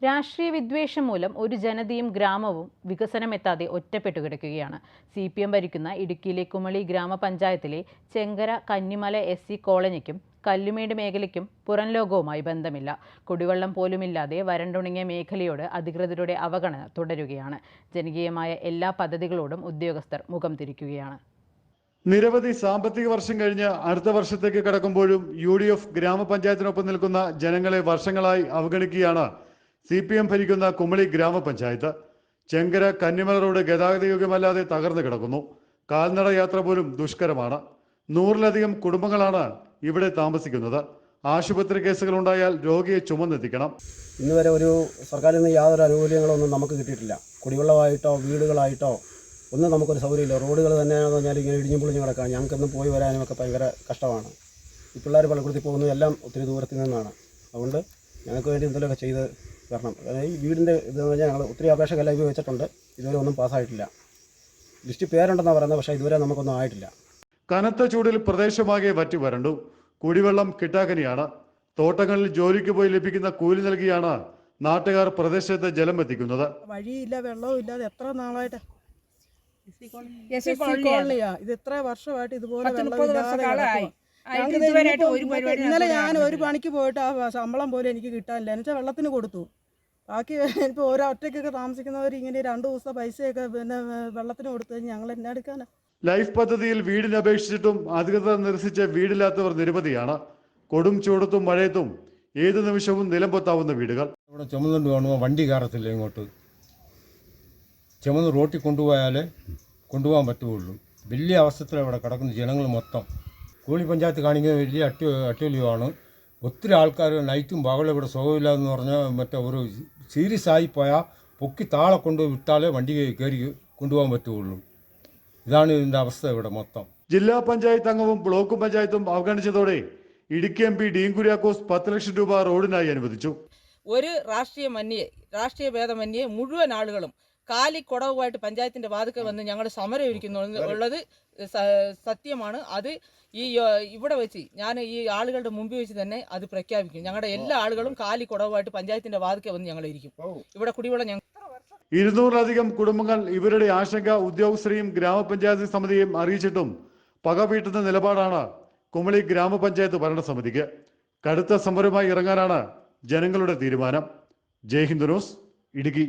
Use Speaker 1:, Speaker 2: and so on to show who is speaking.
Speaker 1: രാഷ്ട്രീയ വിദ്വേഷം മൂലം ഒരു ജനതയും ഗ്രാമവും വികസനമെത്താതെ ഒറ്റപ്പെട്ടു കിടക്കുകയാണ്. CPM ഭരിക്കുന്ന ഇടുക്കിയിലെ കുമളി ഗ്രാമപഞ്ചായത്തിലെ ചെങ്കര കന്നിമല SC കോളനിക്കും കല്ലുമേട് മേഖലയ്ക്കും പുറം ലോകവുമായി ബന്ധമില്ല. കുടിവെള്ളം പോലുമില്ലാതെ വരണ്ടുണങ്ങിയ മേഖലയോട് അധികൃതരുടെ അവഗണന തുടരുകയാണ്. ജനകീയമായ എല്ലാ പദ്ധതികളോടും ഉദ്യോഗസ്ഥർ മുഖം തിരിക്കുകയാണ്.
Speaker 2: നിരവധി സാമ്പത്തിക വർഷം കഴിഞ്ഞ് അടുത്ത വർഷത്തേക്ക് കടക്കുമ്പോഴും UDF ഗ്രാമപഞ്ചായത്തിനൊപ്പം നിൽക്കുന്ന ജനങ്ങളെ വർഷങ്ങളായി അവഗണിക്കുകയാണ് CPM ഭരിക്കുന്ന കുമളി ഗ്രാമപഞ്ചായത്ത്. ചെങ്കര കന്നിമല റോഡ് ഗതാഗതയോഗ്യമല്ലാതെ തകർന്നു കിടക്കുന്നു. കാൽനട യാത്ര പോലും ദുഷ്കരമാണ്. 100-ലധികം കുടുംബങ്ങളാണ് ഇവിടെ താമസിക്കുന്നത്. ആശുപത്രി കേസുകൾ ഉണ്ടായാൽ രോഗിയെ ചുമന്നെത്തിക്കണം.
Speaker 3: ഇന്ന് വരെ ഒരു സർക്കാരിൽ നിന്ന് യാതൊരു ആനുകൂല്യങ്ങളൊന്നും നമുക്ക് കിട്ടിയിട്ടില്ല. കുടിവെള്ളമായിട്ടോ വീടുകളായിട്ടോ ഒന്നും നമുക്കൊരു സൗകര്യമില്ല. റോഡുകൾ തന്നെയാണെന്ന് പറഞ്ഞാൽ ഇങ്ങനെ ഇടിഞ്ഞു പൊളിഞ്ഞു കിടക്കാം. ഞങ്ങൾക്കൊന്നും പോയി വരാനും ഒക്കെ ഭയങ്കര കഷ്ടമാണ്. ഈ പിള്ളേർ പള്ളിക്കൂടത്തിൽ പോകുന്നത് എല്ലാം ഒത്തിരി ദൂരത്തിൽ നിന്നാണ്. അതുകൊണ്ട് ഞങ്ങൾക്ക് വേണ്ടി എന്തെങ്കിലുമൊക്കെ ചെയ്ത് തരണം. അതായത് ഈ വീടിൻ്റെ ഇതെന്ന് പറഞ്ഞാൽ ഞങ്ങൾ ഒത്തിരി അപേക്ഷകളെല്ലാം വെച്ചിട്ടുണ്ട്. ഇതുവരെ ഒന്നും പാസ്സായിട്ടില്ല. ലിസ്റ്റ് പേരുണ്ടെന്നാണ് പറയുന്നത്, പക്ഷേ ഇതുവരെ നമുക്കൊന്നും ആയിട്ടില്ല.
Speaker 2: കനത്ത ചൂടിൽ പ്രദേശമാകെ വറ്റി വരണ്ടു. കുടിവെള്ളം കിട്ടാക്കനിയാണ്. തോട്ടങ്ങളിൽ ജോലിക്ക് പോയി ലഭിക്കുന്ന കൂലി നൽകിയാണ് നാട്ടുകാർ പ്രദേശത്ത് ജലം എത്തിക്കുന്നത്.
Speaker 4: വഴിയില്ല, വെള്ളവും ഇല്ലാതെ എത്ര നാളായിട്ട് കോളനിയാ ഇത്. എത്ര വർഷമായിട്ട് ഇതുപോലെ ഇന്നലെ ഞാൻ ഒരു പണിക്ക് പോയിട്ട് ആ ശമ്പളം പോലും എനിക്ക് കിട്ടാനില്ല. എന്നുവെച്ചാൽ വെള്ളത്തിന് കൊടുത്തു. ബാക്കി ഇപ്പോൾ ഒറ്റയ്ക്കൊക്കെ താമസിക്കുന്നവർ ഇങ്ങനെ 2 ദിവസത്തെ പൈസയൊക്കെ പിന്നെ വെള്ളത്തിന് കൊടുത്തു ഞങ്ങൾ എന്നാ എടുക്കാനാ.
Speaker 2: ലൈഫ് പദ്ധതിയിൽ വീടിന് അപേക്ഷിച്ചിട്ടും അധികൃതർ നിരസിച്ച വീടില്ലാത്തവർ നിരവധിയാണ്. കൊടും ചൂടത്തും മഴയത്തും ഏത് നിമിഷവും നിലംപൊത്താവുന്ന വീടുകൾ.
Speaker 5: ഇവിടെ ചുമന്നുകൊണ്ട് കാണുമ്പോൾ വണ്ടി കയറത്തില്ല. ഇങ്ങോട്ട് ചുമന്ന് റോട്ടിൽ കൊണ്ടുപോകാൻ പറ്റുകയുള്ളൂ. വലിയ അവസ്ഥത്തിൽ ഇവിടെ കിടക്കുന്ന ജനങ്ങൾ മൊത്തം. കുമളി പഞ്ചായത്ത് കാണിക്കുന്നത് വലിയ അട്ടിയൊലിയാണ്. ഒത്തിരി ആൾക്കാർ നൈറ്റും പകലും ഇവിടെ സുഖമില്ലാതെന്ന് പറഞ്ഞാൽ മറ്റേ ഒരു സീരിയസ് ആയി പോയാൽ പൊക്കി താളെ കൊണ്ട് വിട്ടാലേ വണ്ടി കയറി കൊണ്ടുപോകാൻ പറ്റുകയുള്ളൂ. ഇതാണ് ഇതിൻ്റെ അവസ്ഥ ഇവിടെ മൊത്തം.
Speaker 2: ജില്ലാ പഞ്ചായത്ത് അംഗവും ബ്ലോക്ക് പഞ്ചായത്തും അവഗണിച്ചതോടെ ഇടുക്കി MP ഡീൻ കുര്യാക്കോസ് 10 ലക്ഷം രൂപ റോഡിനായി അനുവദിച്ചു.
Speaker 6: ഒരു രാഷ്ട്രീയ ഭേദമന്യേ മുഴുവൻ ആളുകളും കാലിക്കുടവുമായിട്ട് പഞ്ചായത്തിന്റെ വാതിക്കെ വന്ന് ഞങ്ങൾ സമരം ഇരിക്കുന്നുള്ളത് സത്യമാണ്. അത് ഇവിടെ വെച്ച് ഞാൻ ഈ ആളുകളുടെ മുമ്പിൽ വെച്ച് തന്നെ അത് പ്രഖ്യാപിക്കും. ഞങ്ങളുടെ എല്ലാ ആളുകളും കാലിക്കുടവുമായിട്ട് പഞ്ചായത്തിന്റെ വാതിക്കെ വന്ന് ഞങ്ങൾ ഇരിക്കും. ഇവിടെ കുടിവെള്ളം
Speaker 2: 200-ലധികം കുടുംബങ്ങൾ ഇവരുടെ ആശങ്ക ഉദ്യോഗസ്ഥരെയും ഗ്രാമപഞ്ചായത്ത് സമിതിയെയും അറിയിച്ചിട്ടും പകവീട്ടുന്ന നിലപാടാണ് കുമളി ഗ്രാമപഞ്ചായത്ത് ഭരണസമിതിക്ക്. കടുത്ത സമരമായി ഇറങ്ങാനാണ് ജനങ്ങളുടെ തീരുമാനം. ജയ് ഹിന്ദ് ന്യൂസ്, ഇടുക്കി.